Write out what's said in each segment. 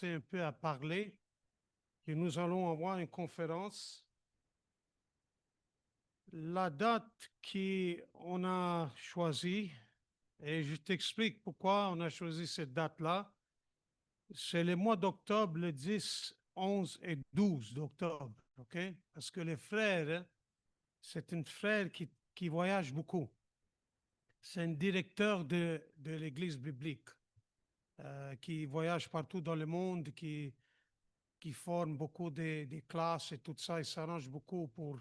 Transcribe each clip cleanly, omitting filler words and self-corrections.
un peu à parler que nous allons avoir une conférence. La date qu'on a choisie, et je t'explique pourquoi on a choisi cette date-là, c'est le mois d'octobre, le 10, 11 et 12 d'octobre, ok? Parce que les frères, c'est un frère qui voyage beaucoup. C'est un directeur de l'Église biblique qui voyage partout dans le monde, qui forme beaucoup des classes et tout ça. Il s'arrange beaucoup pour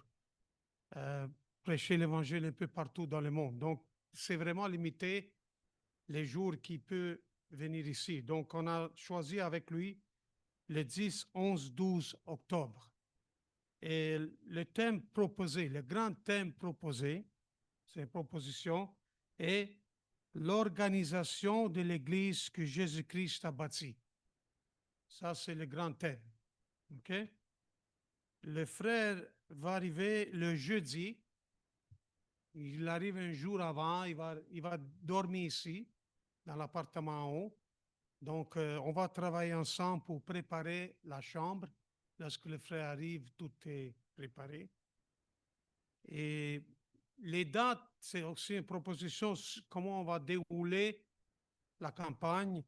euh, prêcher l'Évangile un peu partout dans le monde. Donc, c'est vraiment limité les jours qu'il peut venir ici. Donc, on a choisi avec lui le 10, 11, 12 octobre. Et le thème proposé, le grand thème proposé, c'est une proposition, est l'organisation de l'Église que Jésus-Christ a bâtie. Ça, c'est le grand thème. OK? Le frère va arriver le jeudi. Il arrive un jour avant. Il va dormir ici, dans l'appartement en haut. Donc, on va travailler ensemble pour préparer la chambre. Lorsque le frère arrive, tout est préparé. Et les dates, c'est aussi une proposition comment on va dérouler la campagne.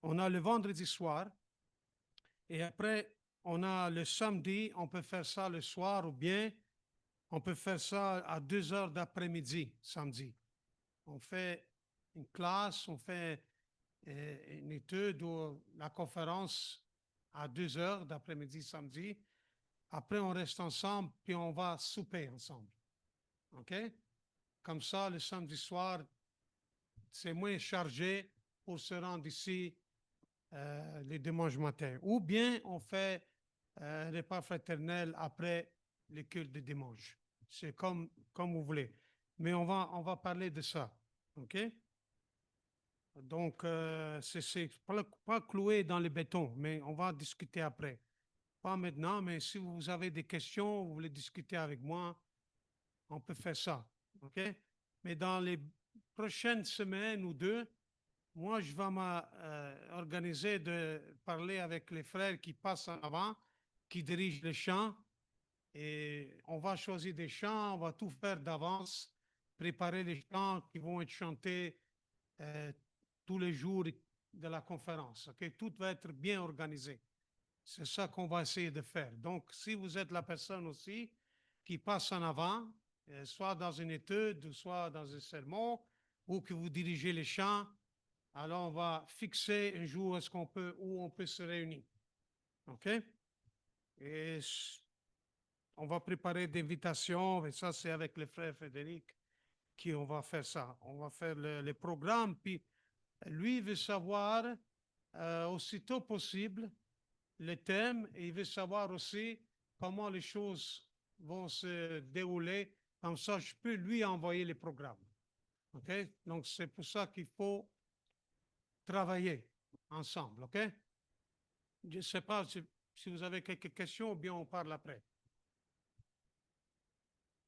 On a le vendredi soir et après, on a le samedi. On peut faire ça le soir ou bien on peut faire ça à 2 heures d'après-midi, samedi. On fait une classe, on fait une étude ou la conférence à 2 heures d'après-midi, samedi. Après, on reste ensemble, puis on va souper ensemble. OK? Comme ça, le samedi soir, c'est moins chargé pour se rendre ici les dimanches matins. Ou bien on fait un repas fraternel après le culte de dimanche. C'est comme vous voulez. Mais on va parler de ça. OK? Donc, c'est pas cloué dans le béton, mais on va discuter après. Pas maintenant, mais si vous avez des questions, vous voulez discuter avec moi, on peut faire ça. OK? Mais dans les prochaines semaines ou deux, moi, je vais m'organiser de parler avec les frères qui passent en avant, qui dirigent les chants. Et on va choisir des chants, on va tout faire d'avance, préparer les chants qui vont être chantés euh, tous les jours de la conférence. Okay? Tout va être bien organisé. C'est ça qu'on va essayer de faire. Donc, si vous êtes la personne aussi qui passe en avant, soit dans une étude, soit dans un sermon, ou que vous dirigez les chants, alors on va fixer un jour où on peut se réunir. OK? Et on va préparer des invitations, et ça, c'est avec le frère Frédéric qu'on va faire ça. On va faire le programme, puis lui, il veut savoir aussitôt possible le thème, et il veut savoir aussi comment les choses vont se dérouler. Comme ça, je peux lui envoyer les programmes. OK? Donc, c'est pour ça qu'il faut travailler ensemble. OK? Je ne sais pas si vous avez quelques questions ou bien on parle après.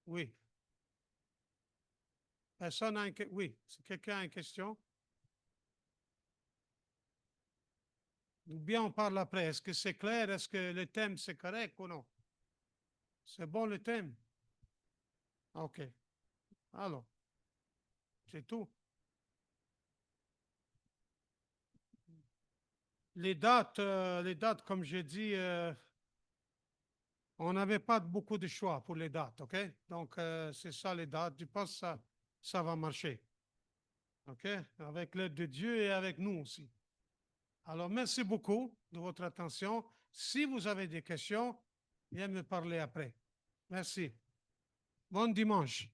Oui. Personne a une question? Oui. Si quelqu'un a une question? Ou bien on parle après. Est-ce que c'est clair? Est-ce que le thème c'est correct ou non? C'est bon le thème? OK. Alors, c'est tout. Les dates, comme j'ai dit, on n'avait pas beaucoup de choix pour les dates, OK? Donc, c'est ça les dates. Je pense que ça va marcher. OK? Avec l'aide de Dieu et avec nous aussi. Alors, merci beaucoup de votre attention. Si vous avez des questions, viens me parler après. Merci. Bon dimanche.